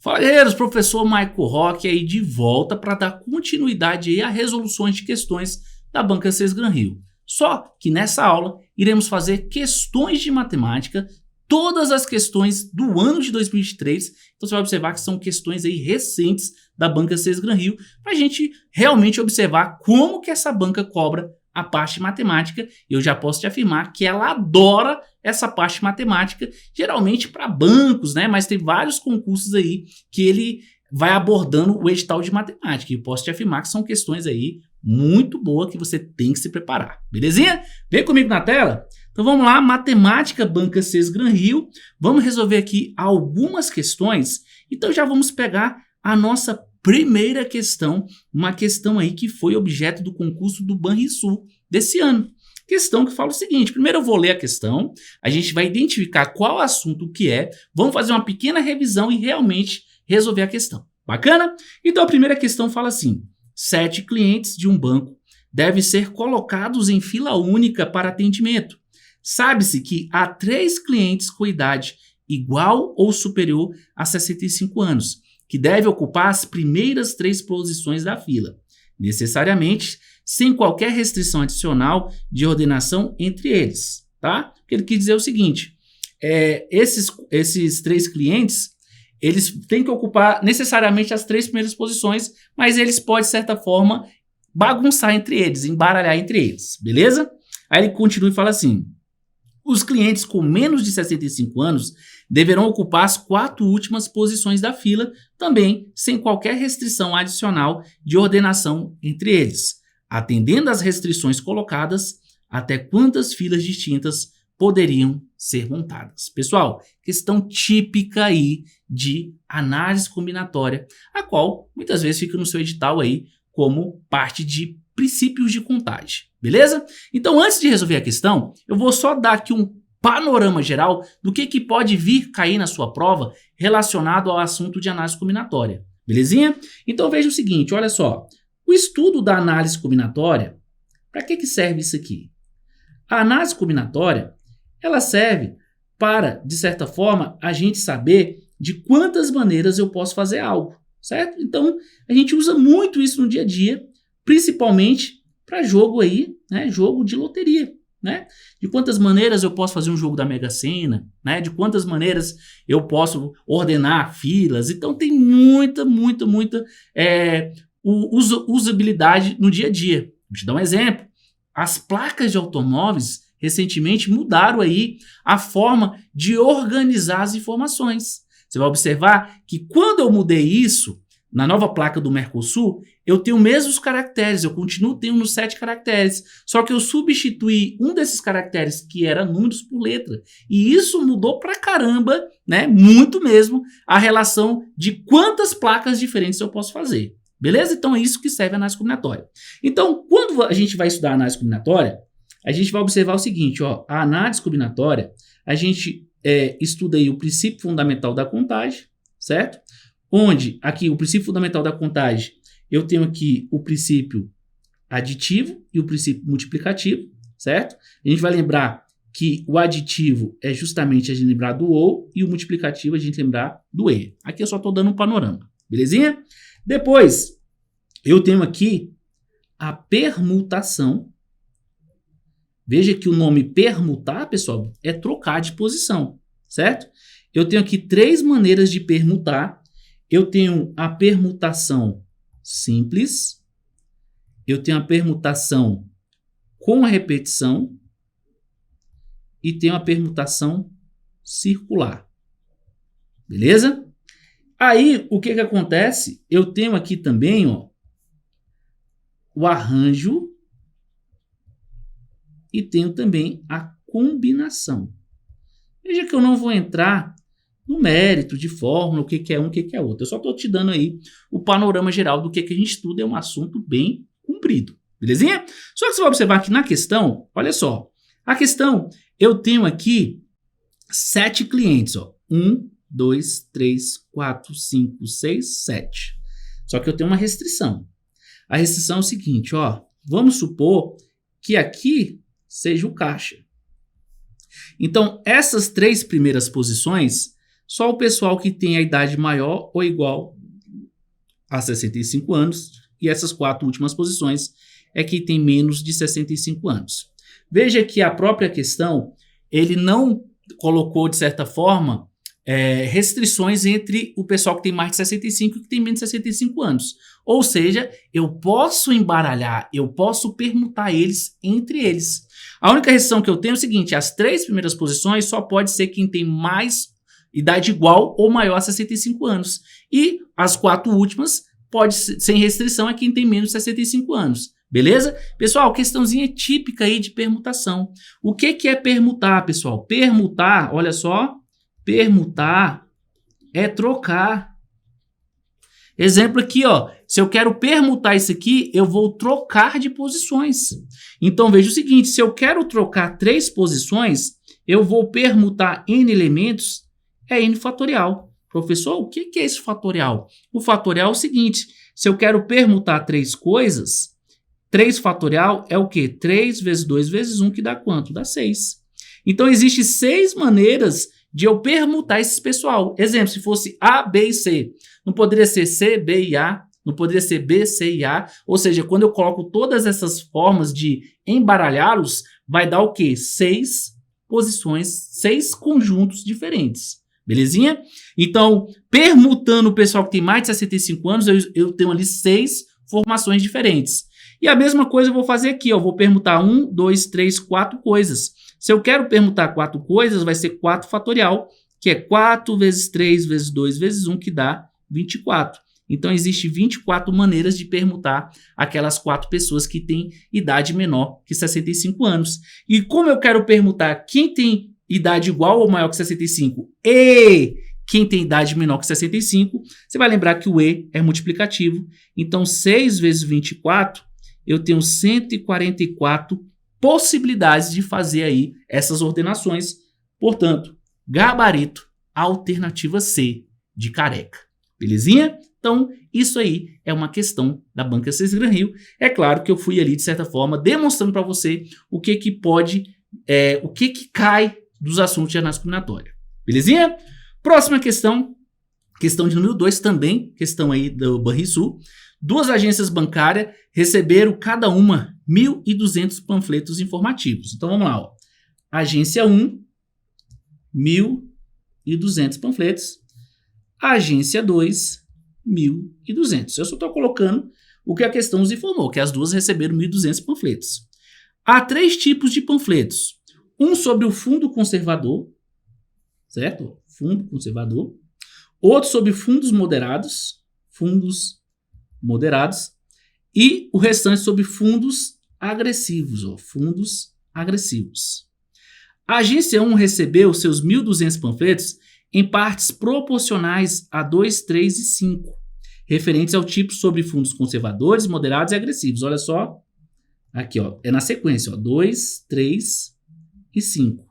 Fala, guerreiros, professor Michael Roque aí de volta para dar continuidade aí a resoluções de questões da Banca 6 Gran Rio. Só que nessa aula iremos fazer questões de matemática, todas as questões do ano de 2023, então você vai observar que são questões aí recentes da Banca 6 Gran Rio, para a gente realmente observar como que essa banca cobra a parte matemática. Eu já posso te afirmar que ela adora essa parte matemática, geralmente para bancos, né? Mas tem vários concursos aí que ele vai abordando o edital de matemática. E eu posso te afirmar que são questões aí muito boas que você tem que se preparar. Belezinha? Vem comigo na tela? Então vamos lá, matemática Banca 6 Gran Rio. Vamos resolver aqui algumas questões. Então já vamos pegar a nossa primeira questão, uma questão aí que foi objeto do concurso do Banrisul desse ano. Questão que fala o seguinte: primeiro eu vou ler a questão, a gente vai identificar qual assunto que é, vamos fazer uma pequena revisão e realmente resolver a questão. Bacana? Então a primeira questão fala assim: 7 clientes de um banco devem ser colocados em fila única para atendimento. Sabe-se que há 3 clientes com idade igual ou superior a 65 anos, que devem ocupar as primeiras 3 posições da fila, necessariamente sem qualquer restrição adicional de ordenação entre eles, tá? O que ele quis dizer é o seguinte: esses 3 clientes, eles têm que ocupar necessariamente as 3 primeiras posições, mas eles podem, de certa forma, bagunçar entre eles, embaralhar entre eles, beleza? Aí ele continua e fala assim: os clientes com menos de 65 anos deverão ocupar as 4 últimas posições da fila, também sem qualquer restrição adicional de ordenação entre eles, atendendo às restrições colocadas, até quantas filas distintas poderiam ser montadas. Pessoal, questão típica aí de análise combinatória, a qual muitas vezes fica no seu edital aí como parte de princípios de contagem, beleza? Então, antes de resolver a questão, eu vou só dar aqui um panorama geral do que pode vir cair na sua prova relacionado ao assunto de análise combinatória, belezinha? Então, veja o seguinte, olha só, o estudo da análise combinatória, para que serve isso aqui? A análise combinatória, ela serve para, de certa forma, a gente saber de quantas maneiras eu posso fazer algo, certo? Então, a gente usa muito isso no dia a dia, principalmente para jogo aí, né? Jogo de loteria, né? De quantas maneiras eu posso fazer um jogo da Mega Sena, né? De quantas maneiras eu posso ordenar filas. Então tem muita usabilidade no dia a dia. Vou te dar um exemplo. As placas de automóveis recentemente mudaram aí a forma de organizar as informações. Você vai observar que quando eu mudei isso, na nova placa do Mercosul, eu tenho os mesmos caracteres, eu continuo tendo 7 caracteres, só que eu substituí um desses caracteres que era números por letra. E isso mudou pra caramba, né? Muito mesmo, a relação de quantas placas diferentes eu posso fazer. Beleza? Então é isso que serve a análise combinatória. Então, quando a gente vai estudar a análise combinatória, a gente vai observar o seguinte, ó, a análise combinatória, a gente estuda aí o princípio fundamental da contagem, certo? Onde aqui o princípio fundamental da contagem, eu tenho aqui o princípio aditivo e o princípio multiplicativo, certo? A gente vai lembrar que o aditivo é justamente a gente lembrar do ou e o multiplicativo a gente lembrar do e. Aqui eu só estou dando um panorama, belezinha? Depois, eu tenho aqui a permutação. Veja que o nome permutar, pessoal, é trocar de posição, certo? Eu tenho aqui 3 maneiras de permutar. Eu tenho a permutação simples, eu tenho a permutação com repetição e tenho a permutação circular. Beleza? Aí, o que acontece? Eu tenho aqui também, ó, o arranjo e tenho também a combinação. Veja que eu não vou entrar no mérito de fórmula, o que é um, o que é outro. Eu só estou te dando aí o panorama geral do que a gente estuda, é um assunto bem comprido, belezinha? Só que você vai observar que na questão, olha só, a questão, eu tenho aqui 7 clientes, ó, 1, 2, 3, 4, 5, 6, 7. Só que eu tenho uma restrição. A restrição é o seguinte, ó, vamos supor que aqui seja o caixa. Então, essas 3 primeiras posições Só o pessoal que tem a idade maior ou igual a 65 anos, e essas 4 últimas posições é que tem menos de 65 anos. Veja que a própria questão, ele não colocou, de certa forma, restrições entre o pessoal que tem mais de 65 e que tem menos de 65 anos. Ou seja, eu posso embaralhar, eu posso permutar eles entre eles. A única restrição que eu tenho é o seguinte: as 3 primeiras posições só pode ser quem tem mais idade igual ou maior a 65 anos. E as 4 últimas, pode ser, sem restrição, é quem tem menos de 65 anos. Beleza? Pessoal, questãozinha típica aí de permutação. O que é permutar, pessoal? Permutar, olha só, permutar é trocar. Exemplo aqui, ó, se eu quero permutar isso aqui, eu vou trocar de posições. Então, veja o seguinte, se eu quero trocar 3 posições, eu vou permutar n elementos, é n fatorial. Professor, o que é esse fatorial? O fatorial é o seguinte, se eu quero permutar 3 coisas, 3 fatorial é o quê? 3 vezes 2 vezes 1, que dá quanto? Dá 6. Então, existem 6 maneiras de eu permutar esses pessoal. Exemplo, se fosse A, B e C. Não poderia ser C, B e A. Não poderia ser B, C e A. Ou seja, quando eu coloco todas essas formas de embaralhá-los, vai dar o quê? 6 posições, 6 conjuntos diferentes. Belezinha? Então, permutando o pessoal que tem mais de 65 anos, eu tenho ali 6 formações diferentes. E a mesma coisa eu vou fazer aqui, ó. Eu vou permutar 1, 2, 3, 4 coisas. Se eu quero permutar 4 coisas, vai ser 4 fatorial, que é 4 vezes 3 vezes 2 vezes 1, que dá 24. Então, existe 24 maneiras de permutar aquelas 4 pessoas que têm idade menor que 65 anos. E como eu quero permutar quem tem idade igual ou maior que 65 e quem tem idade menor que 65, você vai lembrar que o E é multiplicativo. Então, 6 vezes 24, eu tenho 144 possibilidades de fazer aí essas ordenações. Portanto, gabarito, alternativa C de careca. Belezinha? Então, isso aí é uma questão da Banca 6 Gran Rio. É claro que eu fui ali, de certa forma, demonstrando para você o que pode, o que cai dos assuntos de análise combinatória. Belezinha? Próxima questão, questão de número 2 também, questão aí do Banrisul. 2 agências bancárias receberam cada uma 1.200 panfletos informativos. Então, vamos lá. Ó. Agência 1, 1.200 panfletos. Agência 2, 1.200. Eu só estou colocando o que a questão nos informou, que as duas receberam 1.200 panfletos. Há 3 tipos de panfletos. Um sobre o fundo conservador, certo? Fundo conservador. Outro sobre fundos moderados, e o restante sobre fundos agressivos, ó, fundos agressivos. A agência 1 recebeu seus 1.200 panfletos em partes proporcionais a 2, 3 e 5, referentes ao tipo sobre fundos conservadores, moderados e agressivos. Olha só, aqui ó, é na sequência, ó, 2, 3 e 5.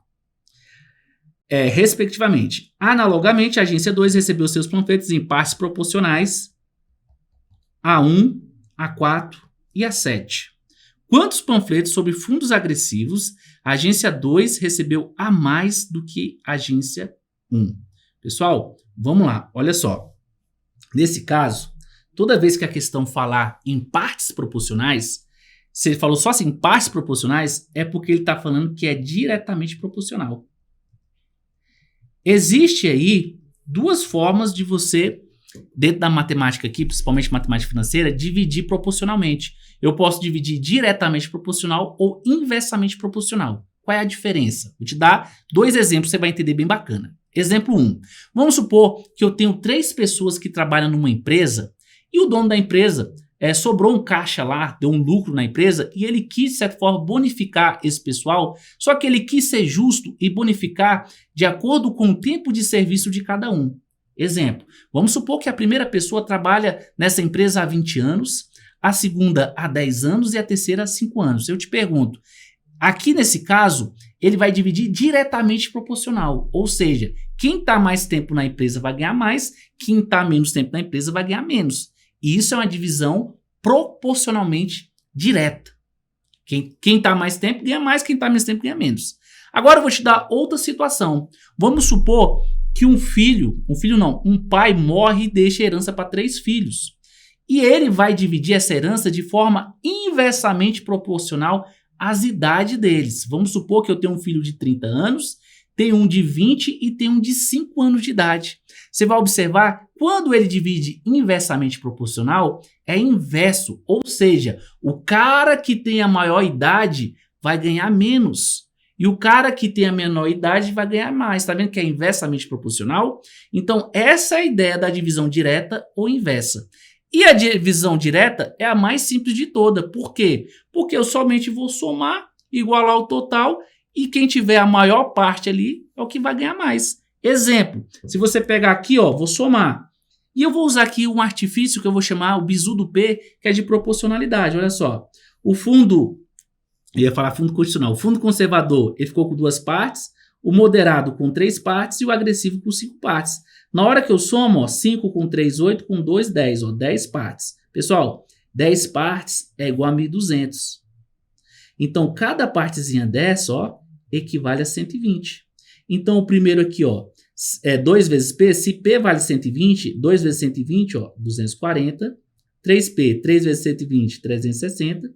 Respectivamente. Analogamente, a agência 2 recebeu seus panfletos em partes proporcionais a 1, a 4 e a 7. Quantos panfletos sobre fundos agressivos a agência 2 recebeu a mais do que a agência 1? Pessoal, vamos lá, olha só. Nesse caso, toda vez que a questão falar em partes proporcionais, se ele falou só assim, partes proporcionais, é porque ele está falando que é diretamente proporcional. Existe aí 2 formas de você, dentro da matemática aqui, principalmente matemática financeira, dividir proporcionalmente. Eu posso dividir diretamente proporcional ou inversamente proporcional. Qual é a diferença? Vou te dar 2 exemplos, você vai entender bem bacana. Exemplo 1. Vamos supor que eu tenho 3 pessoas que trabalham numa empresa e o dono da empresa sobrou um caixa lá, deu um lucro na empresa e ele quis, de certa forma, bonificar esse pessoal, só que ele quis ser justo e bonificar de acordo com o tempo de serviço de cada um. Exemplo, vamos supor que a primeira pessoa trabalha nessa empresa há 20 anos, a segunda há 10 anos e a terceira há 5 anos. Eu te pergunto, aqui nesse caso, ele vai dividir diretamente proporcional, ou seja, quem está mais tempo na empresa vai ganhar mais, quem está menos tempo na empresa vai ganhar menos. E isso é uma divisão proporcionalmente direta. Quem está mais tempo ganha mais, quem está menos tempo ganha menos. Agora eu vou te dar outra situação. Vamos supor que um pai morre e deixa herança para 3 filhos. E ele vai dividir essa herança de forma inversamente proporcional às idades deles. Vamos supor que eu tenho um filho de 30 anos, tenho um de 20 e tenho um de 5 anos de idade. Você vai observar, quando ele divide inversamente proporcional, é inverso, ou seja, o cara que tem a maior idade vai ganhar menos. E o cara que tem a menor idade vai ganhar mais. Está vendo que é inversamente proporcional? Então, essa é a ideia da divisão direta ou inversa. E a divisão direta é a mais simples de toda. Por quê? Porque eu somente vou somar, igualar o total, e quem tiver a maior parte ali é o que vai ganhar mais. Exemplo, se você pegar aqui, ó, vou somar. E eu vou usar aqui um artifício que eu vou chamar o bizu do P, que é de proporcionalidade. Olha só, o fundo, eu ia falar fundo constitucional, o fundo conservador ele ficou com 2 partes, o moderado com 3 partes e o agressivo com 5 partes. Na hora que eu somo, ó, 5 com 3, 8, com 2, 10, ó, 10 partes. Pessoal, 10 partes é igual a 1.200. Então, cada partezinha dessa, ó, equivale a 120. Então, o primeiro aqui, ó, é 2 vezes P. Se P vale 120, 2 vezes 120, ó, 240. 3P, 3 vezes 120, 360.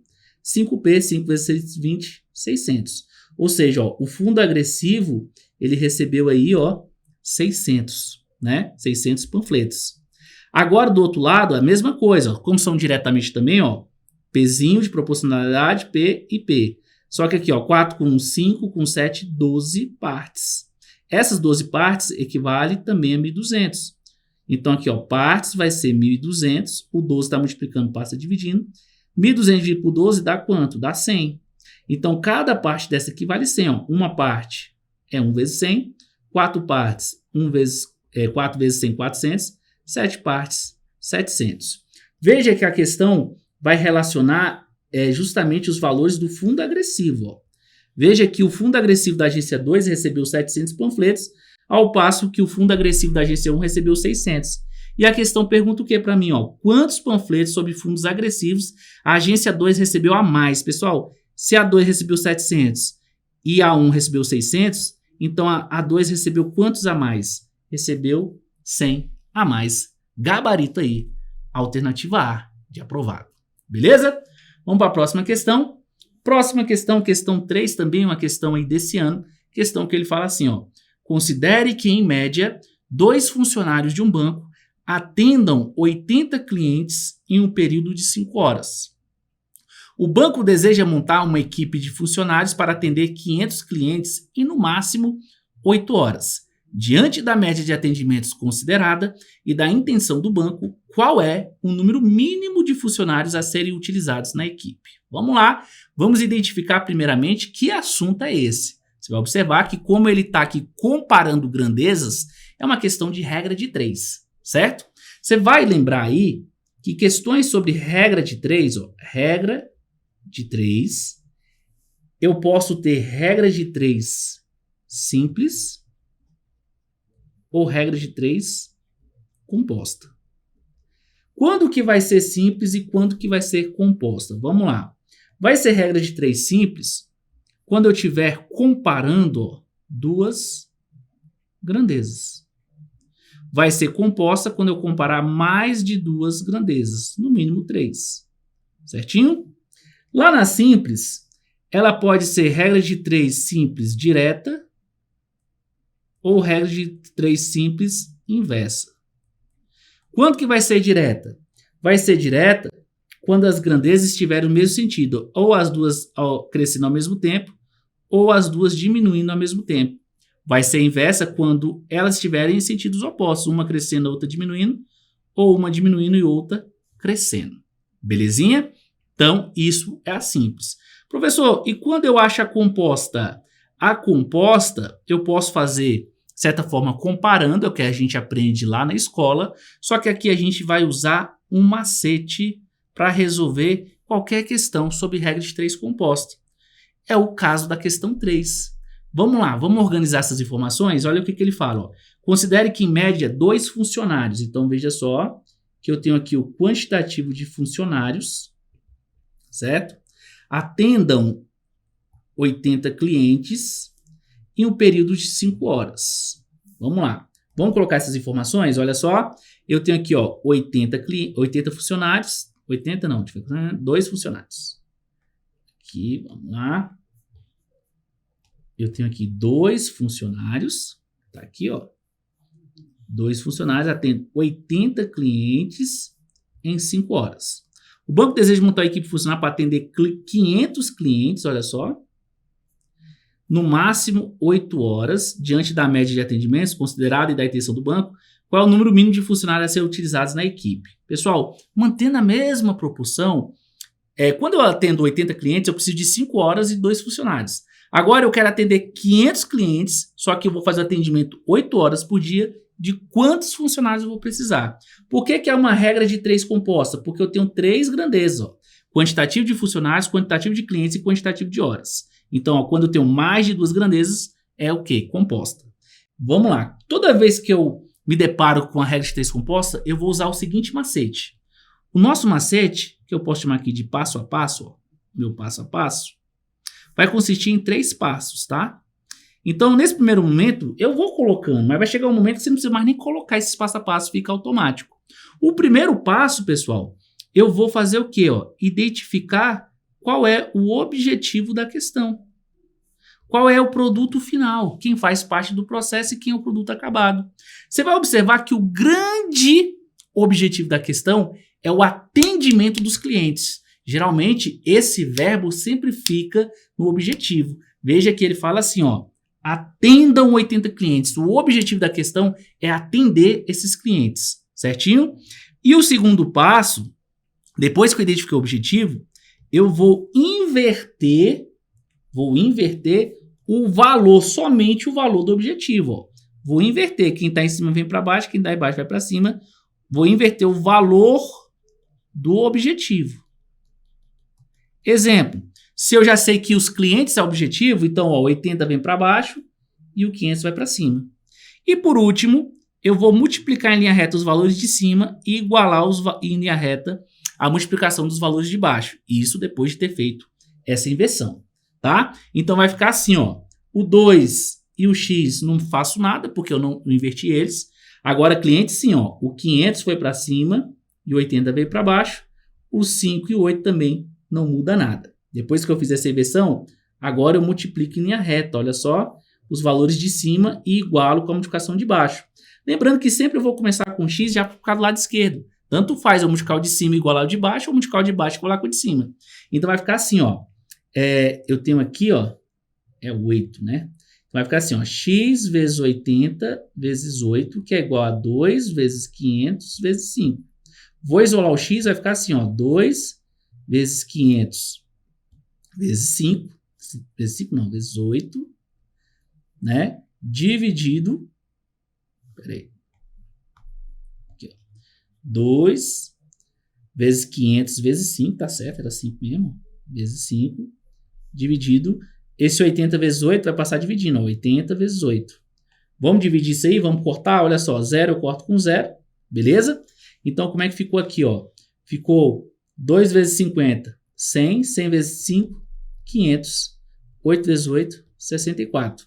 5P, 5 vezes 120, 600. Ou seja, ó, o fundo agressivo, ele recebeu aí, ó, 600, né? 600 panfletos. Agora, do outro lado, a mesma coisa, ó, como são diretamente também, ó, Pzinho de proporcionalidade, P e P. Só que aqui, ó, 4 com 5, com 7, 12 partes. Essas 12 partes equivalem também a 1.200. Então, aqui, ó, partes vai ser 1.200. O 12 está multiplicando, passa dividindo. 1.200 dividido por 12 dá quanto? Dá 100. Então, cada parte dessa aqui vale 100. Ó. Uma parte é 1 vezes 100. 4 partes, 4 vezes 100, 400. 7 partes, 700. Veja que a questão vai relacionar justamente os valores do fundo agressivo. Ó. Veja que o fundo agressivo da agência 2 recebeu 700 panfletos, ao passo que o fundo agressivo da agência 1 recebeu 600. E a questão pergunta o que para mim? Ó? Quantos panfletos sobre fundos agressivos a agência 2 recebeu a mais? Pessoal, se a 2 recebeu 700 e a 1 recebeu 600, então a 2 recebeu quantos a mais? Recebeu 100 a mais. Gabarito aí. Alternativa A de aprovado. Beleza? Vamos para a próxima questão. Próxima questão, questão 3, também uma questão aí desse ano. Questão que ele fala assim, ó. Considere que, em média, 2 funcionários de um banco atendam 80 clientes em um período de 5 horas. O banco deseja montar uma equipe de funcionários para atender 500 clientes em, no máximo, 8 horas. Diante da média de atendimentos considerada e da intenção do banco, qual é o número mínimo de funcionários a serem utilizados na equipe? Vamos lá, vamos identificar primeiramente que assunto é esse. Você vai observar que como ele está aqui comparando grandezas, é uma questão de regra de 3, certo? Você vai lembrar aí que questões sobre regra de 3, ó, regra de 3, eu posso ter regra de 3 simples ou regra de 3 composta. Quando que vai ser simples e quando que vai ser composta? Vamos lá. Vai ser regra de 3 simples quando eu estiver comparando, ó, 2 grandezas. Vai ser composta quando eu comparar mais de 2 grandezas, no mínimo 3. Certinho? Lá na simples, ela pode ser regra de 3 simples direta ou regra de 3 simples inversa. Quando que vai ser direta? Vai ser direta quando as grandezas estiverem no mesmo sentido, ou as duas crescendo ao mesmo tempo, ou as duas diminuindo ao mesmo tempo. Vai ser inversa quando elas estiverem em sentidos opostos, uma crescendo, a outra diminuindo, ou uma diminuindo e outra crescendo. Belezinha? Então, isso é a simples. Professor, e quando eu acho a composta? A composta, eu posso fazer, de certa forma, comparando, é o que a gente aprende lá na escola, só que aqui a gente vai usar um macete para resolver qualquer questão sobre regra de 3 composta. É o caso da questão 3. Vamos lá, vamos organizar essas informações? Olha o que ele fala. Ó. Considere que, em média, 2 funcionários. Então, veja só que eu tenho aqui o quantitativo de funcionários, certo? Atendam 80 clientes em um período de 5 horas. Vamos lá. Vamos colocar essas informações? Olha só, eu tenho aqui, ó, 80 funcionários. 80 não, 2 funcionários. Aqui, vamos lá. Eu tenho aqui 2 funcionários. Tá aqui, ó. 2 funcionários, atendo 80 clientes em 5 horas. O banco deseja montar uma equipe funcional para atender 500 clientes, olha só. No máximo 8 horas, diante da média de atendimentos considerada e da intenção do banco, qual é o número mínimo de funcionários a ser utilizados na equipe? Pessoal, mantendo a mesma proporção, quando eu atendo 80 clientes, eu preciso de 5 horas e 2 funcionários. Agora eu quero atender 500 clientes, só que eu vou fazer o atendimento 8 horas por dia. De quantos funcionários eu vou precisar? Por que é uma regra de 3 composta? Porque eu tenho 3 grandezas, ó. Quantitativo de funcionários, quantitativo de clientes e quantitativo de horas. Então, ó, quando eu tenho mais de 2 grandezas, é o quê? Composta. Vamos lá. Toda vez que eu me deparo com a regra de 3 composta, eu vou usar o seguinte macete. O nosso macete, que eu posso chamar aqui de passo a passo, ó, meu passo a passo, vai consistir em 3 passos, tá? Então, nesse primeiro momento, eu vou colocando, mas vai chegar um momento que você não precisa mais nem colocar esse passo a passo, fica automático. O primeiro passo, pessoal, eu vou fazer o quê? Ó? Identificar qual é o objetivo da questão. Qual é o produto final, quem faz parte do processo e quem é o produto acabado. Você vai observar que o grande objetivo da questão é o atendimento dos clientes. Geralmente, esse verbo sempre fica no objetivo. Veja que ele fala assim, ó. Atendam 80 clientes. O objetivo da questão é atender esses clientes, certinho? E o segundo passo, depois que eu identifiquei o objetivo, eu vou inverter o valor, somente o valor do objetivo. Ó. Vou inverter, quem está em cima vem para baixo, quem está embaixo vai para cima. Vou inverter o valor do objetivo. Exemplo. Se eu já sei que os clientes é o objetivo, então ó, 80 vem para baixo e o 500 vai para cima. E por último, eu vou multiplicar em linha reta os valores de cima e igualar em linha reta a multiplicação dos valores de baixo. Isso depois de ter feito essa inversão, tá? Então vai ficar assim, ó, o 2 e o x não faço nada porque eu não inverti eles. Agora cliente sim, ó, o 500 foi para cima e o 80 veio para baixo. O 5 e o 8 também não muda nada. Depois que eu fiz essa inversão, agora eu multiplico em linha reta, olha só, os valores de cima e igualo com a multiplicação de baixo. Lembrando que sempre eu vou começar com x já por causa do lado esquerdo. Tanto faz eu multiplicar o de cima igualar o de baixo, ou multiplicar o de baixo igualar com o de cima. Então vai ficar assim, ó. Eu tenho aqui, ó, é 8, né? Então vai ficar assim, ó, x vezes 80 vezes 8, que é igual a 2 vezes 500 vezes 5. Vou isolar o x, vai ficar assim, ó, 2 vezes 500 vezes 5, vezes 8, né? Dividido, peraí, aqui, ó, 2 vezes 500 vezes 5, tá certo, era 5 mesmo, vezes 5, dividido, esse 80 vezes 8 vai passar dividindo, ó, 80 vezes 8. Vamos dividir isso aí, vamos cortar, olha só, 0 eu corto com 0, beleza? Então, como é que ficou aqui, ó? Ficou 2 vezes 50, 100, 100 vezes 5, 500, 8 vezes 8, 64.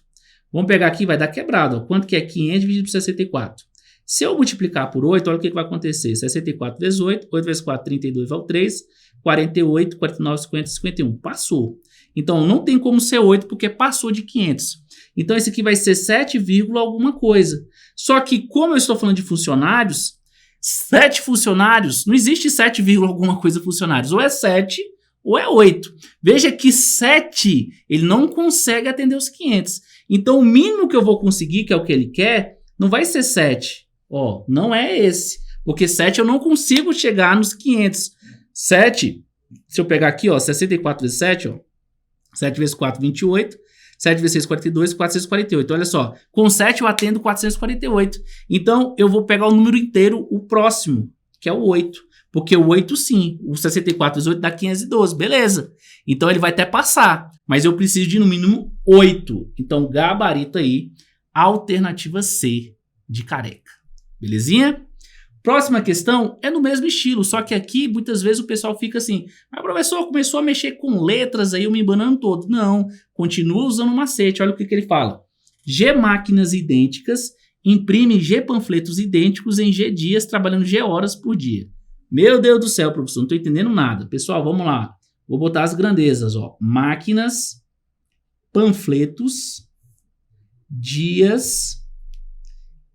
Vamos pegar aqui, vai dar quebrado. Ó. Quanto que é 500 dividido por 64? Se eu multiplicar por 8, olha o que vai acontecer. 64 vezes 8, 8 vezes 4, 32 vai ao 3, 48, 49, 50, 51. Passou. Então, não tem como ser 8 porque passou de 500. Então, esse aqui vai ser 7, alguma coisa. Só que, como eu estou falando de funcionários, 7 funcionários, não existe 7, alguma coisa funcionários. Ou é 7 ou é 8. Veja que 7, ele não consegue atender os 500. Então, o mínimo que eu vou conseguir, que é o que ele quer, não vai ser 7. Ó, não é esse. Porque 7 eu não consigo chegar nos 500. 7, se eu pegar aqui, ó, 64 vezes 7, ó, 7 vezes 4, 28. 7 vezes 6, 42, 448. Olha só, com 7 eu atendo 448. Então, eu vou pegar o número inteiro, o próximo, que é o 8. Porque o 8 sim, o 64 vezes 8 dá 512, beleza. Então ele vai até passar, mas eu preciso de no mínimo 8. Então gabarito aí, alternativa C de careca. Belezinha? Próxima questão é no mesmo estilo, só que aqui muitas vezes o pessoal fica assim, mas professor, começou a mexer com letras aí, eu me embanando todo. Não, continua usando o macete, olha o que ele fala. G máquinas idênticas imprime G panfletos idênticos em G dias, trabalhando G horas por dia. Meu Deus do céu, professor, não estou entendendo nada. Pessoal, vamos lá. Vou botar as grandezas, ó. Máquinas, panfletos, dias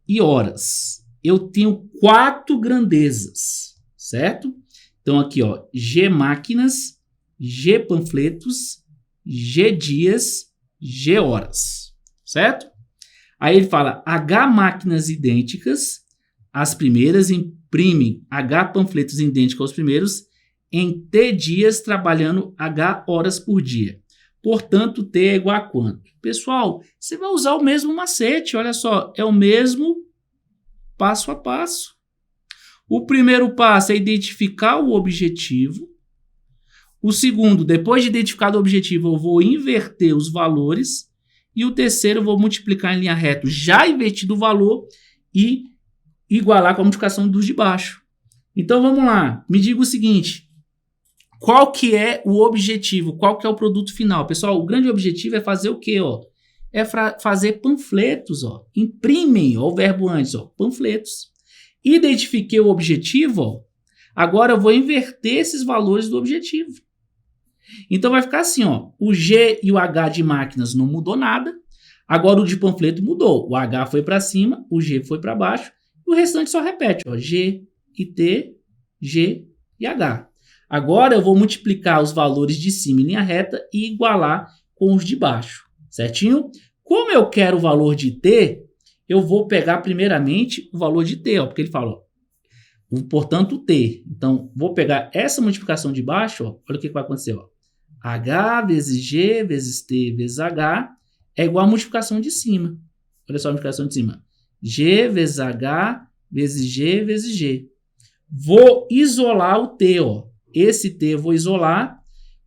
e horas. Eu tenho 4 grandezas, certo? Então aqui, ó, G máquinas, G panfletos, G dias, G horas, certo? Aí ele fala H máquinas idênticas, as primeiras imprimem H panfletos idênticos aos primeiros em T dias trabalhando H horas por dia. Portanto, T é igual a quanto? Pessoal, você vai usar o mesmo macete, olha só, é o mesmo passo a passo. O primeiro passo é identificar o objetivo. O segundo, depois de identificar o objetivo, eu vou inverter os valores. E o terceiro, eu vou multiplicar em linha reta, já invertido o valor e igualar com a multiplicação dos de baixo. Então, vamos lá. Me diga o seguinte. Qual que é o objetivo? Qual que é o produto final? Pessoal, o grande objetivo é fazer o quê? Ó? É fazer panfletos. Ó. Imprimem, ó, o verbo antes, ó, panfletos. Identifiquei o objetivo, ó. Agora eu vou inverter esses valores do objetivo. Então vai ficar assim, ó, o G e o H de máquinas não mudou nada, agora o de panfleto mudou, o H foi para cima, o G foi para baixo, e o restante só repete, ó, G e T, G e H. Agora eu vou multiplicar os valores de cima em linha reta e igualar com os de baixo, certinho? Como eu quero o valor de T, eu vou pegar primeiramente o valor de T, ó, porque ele fala, ó, portanto T. Então, vou pegar essa multiplicação de baixo, ó, olha o que vai acontecer, ó. H vezes G vezes T vezes H é igual a multiplicação de cima. Olha só a multiplicação de cima. G vezes H vezes G vezes G. Vou isolar o T, ó. Esse T eu vou isolar.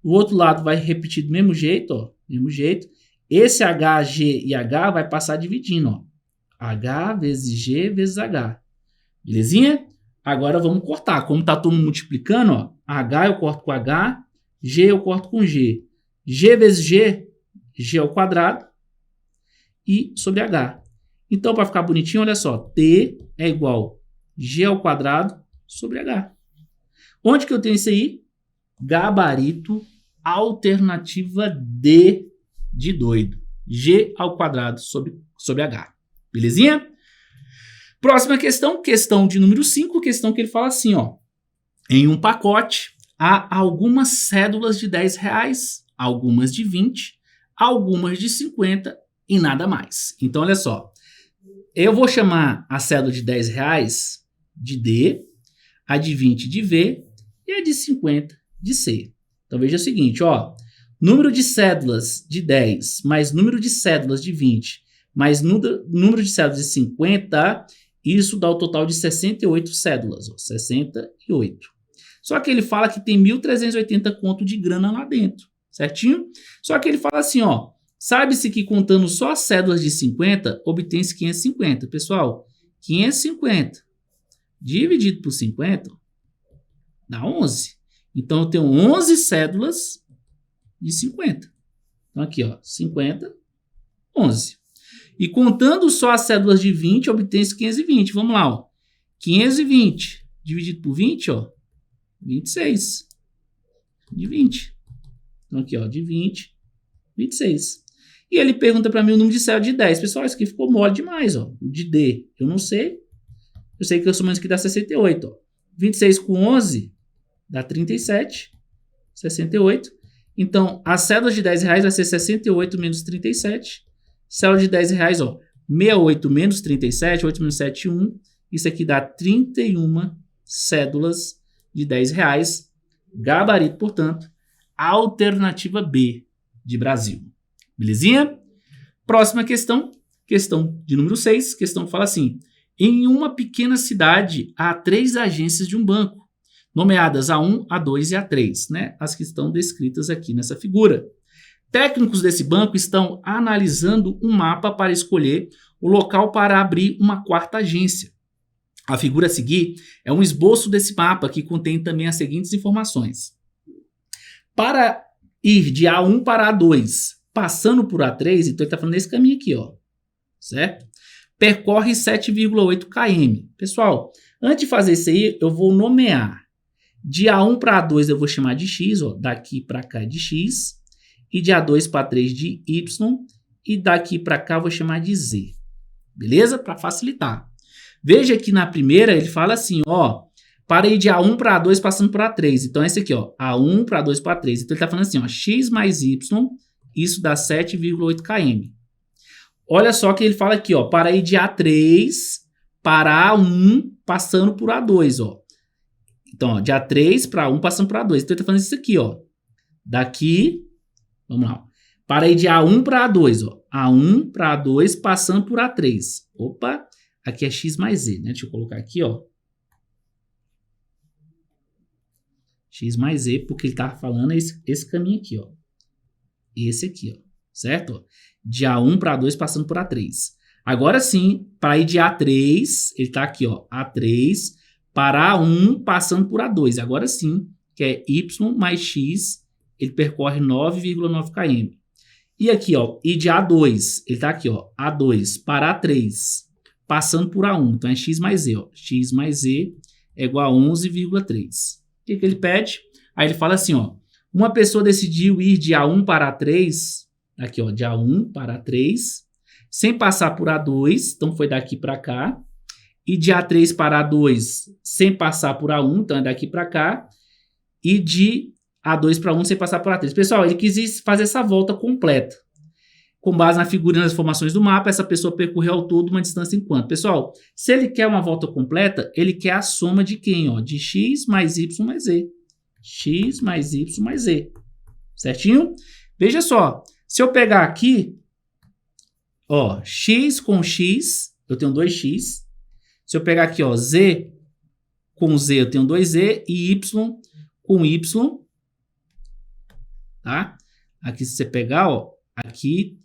O outro lado vai repetir do mesmo jeito, ó. Mesmo jeito. Esse H, G e H vai passar dividindo, ó. H vezes G vezes H. Belezinha? Agora vamos cortar. Como está todo mundo multiplicando, ó. H eu corto com H. G eu corto com G. G vezes G, G ao quadrado e sobre H. Então, para ficar bonitinho, olha só. T é igual G ao quadrado sobre H. Onde que eu tenho isso aí? Gabarito, alternativa D de doido. G ao quadrado sobre H. Belezinha? Próxima questão, questão de número 5, questão que ele fala assim, ó. Em um pacote, há algumas cédulas de R$10, algumas de 20, algumas de 50 e nada mais. Então, olha só. Eu vou chamar a cédula de R$10 de D, a de 20 de V e a de 50 de C. Então, veja o seguinte, ó. Número de cédulas de 10 mais número de cédulas de 20 mais número de cédulas de 50, isso dá o total de 68 cédulas. Ó, 68. Só que ele fala que tem 1.380 conto de grana lá dentro, certinho? Só que ele fala assim, ó, sabe-se que contando só as cédulas de 50, obtém-se 550. Pessoal, 550 dividido por 50 dá 11. Então, eu tenho 11 cédulas de 50. Então, aqui, ó, 50, 11. E contando só as cédulas de 20, obtém-se 520. Vamos lá, ó. 520 dividido por 20, ó. 26 de 20. Então, aqui, ó, de 20, 26. E ele pergunta para mim o número de cédula de 10. Pessoal, isso aqui ficou mole demais, ó. O de D, eu não sei. Eu sei que eu somando isso aqui dá 68, ó. 26 com 11 dá 37. 68. Então, a cédula de R$10 vai ser 68 menos 37. Cédula de R$10, ó. 68 menos 37, 8 menos 7, 1. Isso aqui dá 31 cédulas de R$10, gabarito, portanto, alternativa B de Brasil. Belezinha? Próxima questão, questão de número 6, questão que fala assim, em uma pequena cidade há 3 agências de um banco, nomeadas A1, A2 e A3, né? As que estão descritas aqui nessa figura. Técnicos desse banco estão analisando um mapa para escolher o local para abrir uma 4ª agência. A figura a seguir é um esboço desse mapa que contém também as seguintes informações. Para ir de A1 para A2, passando por A3, então ele está falando nesse caminho aqui, ó, certo? percorre 7,8 km. Pessoal, antes de fazer isso aí, eu vou nomear. De A1 para A2 eu vou chamar de X, ó, daqui para cá de X. E de A2 para A3 de Y. E daqui para cá eu vou chamar de Z. Beleza? Para facilitar. Veja que na primeira ele fala assim, ó. Para ir de A1 para A2 passando por A3. Então, esse aqui, ó. A1 para A2 para A3. Então, ele está falando assim, ó. X mais Y, isso dá 7,8 km. Olha só que ele fala aqui, ó. Para ir de A3 para A1 passando por A2, ó. Então, ó, de A3 para A1 passando por A2. Então, ele está falando isso aqui, ó. Daqui, vamos lá. Para ir de A1 para A2, ó. A1 para A2 passando por A3. Opa, aqui é X mais Z, né? Deixa eu colocar aqui, ó. X mais Z, porque ele tá falando esse caminho aqui, ó. Esse aqui, ó. Certo? De A1 para A2 passando por A3. Agora sim, para ir de A3, ele tá aqui, ó. A3 para A1 passando por A2. Agora sim, que é Y mais X, ele percorre 9,9 km. E aqui, ó, e de A2, ele tá aqui, ó, A2 para A3, passando por A1. Então, é X mais Z, ó. X mais Z é igual a 11,3. O que ele pede? Aí ele fala assim, ó, uma pessoa decidiu ir de A1 para A3, aqui, ó, de A1 para A3, sem passar por A2, então foi daqui para cá, e de A3 para A2, sem passar por A1, então é daqui para cá, e de A2 para 1 sem passar por A3. Pessoal, ele quis fazer essa volta completa. Com base na figura e nas informações do mapa, essa pessoa percorreu ao todo uma distância em quanto? Pessoal, se ele quer uma volta completa, ele quer a soma de quem? Ó? De X mais Y mais Z. X mais Y mais Z. Certinho? Veja só. Se eu pegar aqui, ó, X com X, eu tenho 2X. Se eu pegar aqui, ó, Z com Z, eu tenho 2Z. E Y com Y, tá? Aqui se você pegar, ó, aqui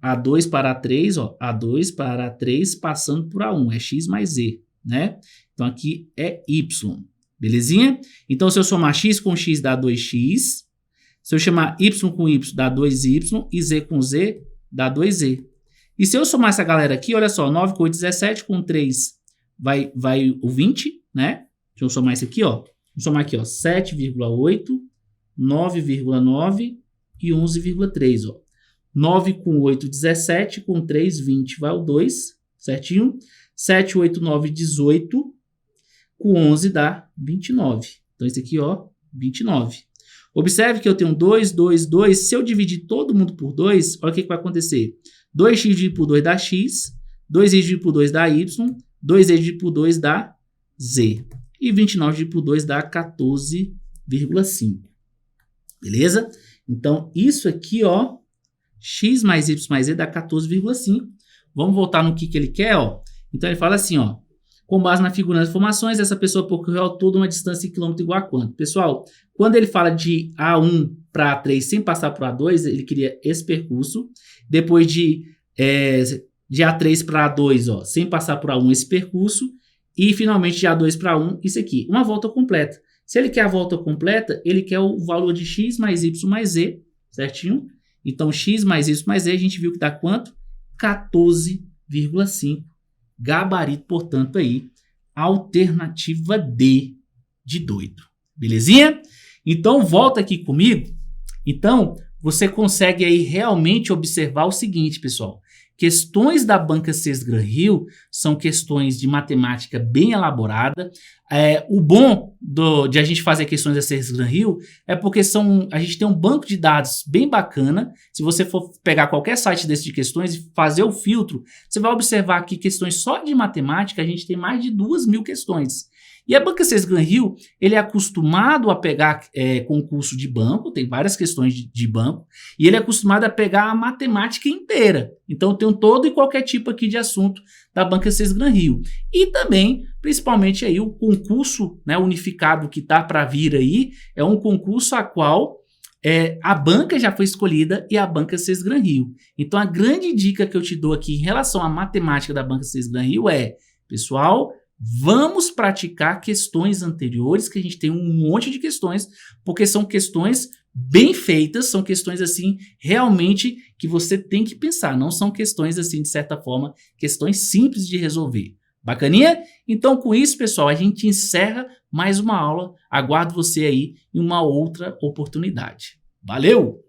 A2 para A3, ó, A2 para A3 passando por A1, é X mais Z, né? Então aqui é Y, belezinha? Então se eu somar X com X dá 2X, se eu chamar Y com Y dá 2Y e Z com Z dá 2Z. E se eu somar essa galera aqui, olha só, 9 com 8, 17, com 3 vai o 20, né? Deixa eu somar isso aqui, ó. Vou somar aqui, ó, 7,8, 9,9 e 11,3, ó. 9 com 8, 17, com 3, 20, vai o 2, certinho? 7, 8, 9, 18, com 11 dá 29. Então, esse aqui, ó, 29. Observe que eu tenho 2, 2, 2. Se eu dividir todo mundo por 2, olha o que vai acontecer. 2x dividido por 2 dá x, 2y dividido por 2 dá y, 2z dividido por 2 dá z. E 29 dividido por 2 dá 14,5. Beleza? Então, isso aqui, ó, x mais y mais z dá 14,5. Vamos voltar no que ele quer, ó. Então, ele fala assim, ó. Com base na figura das informações, essa pessoa percorreu ao todo uma distância em quilômetro igual a quanto? Pessoal, quando ele fala de A1 para A3 sem passar por A2, ele queria esse percurso. Depois de A3 para A2, ó, sem passar por A1, esse percurso. E, finalmente, de A2 para A1, isso aqui. Uma volta completa. Se ele quer a volta completa, ele quer o valor de x mais y mais z, certinho? Então, x mais y mais z, a gente viu que dá quanto? 14,5. Gabarito, portanto, aí, alternativa D de doido. Belezinha? Então, volta aqui comigo. Então, você consegue aí realmente observar o seguinte, pessoal. Questões da banca Cesgran-Rio são questões de matemática bem elaborada. O bom de a gente fazer questões da Cesgran-Rio é porque a gente tem um banco de dados bem bacana. Se você for pegar qualquer site desse de questões e fazer o filtro, você vai observar que questões só de matemática, a gente tem mais de 2.000 questões. E a banca Cesgran-Rio, ele é acostumado a pegar concurso de banco, tem várias questões de banco, e ele é acostumado a pegar a matemática inteira. Então, tem todo e qualquer tipo aqui de assunto da banca Cesgran-Rio. E também, principalmente aí, o concurso, né, unificado que está para vir aí, é um concurso a qual a banca já foi escolhida e a banca Cesgran-Rio. Então, a grande dica que eu te dou aqui em relação à matemática da banca Cesgran-Rio é, pessoal, vamos praticar questões anteriores, que a gente tem um monte de questões, porque são questões bem feitas, são questões assim realmente que você tem que pensar, não são questões assim de certa forma, questões simples de resolver. Bacaninha? Então com isso, pessoal, a gente encerra mais uma aula. Aguardo você aí em uma outra oportunidade. Valeu!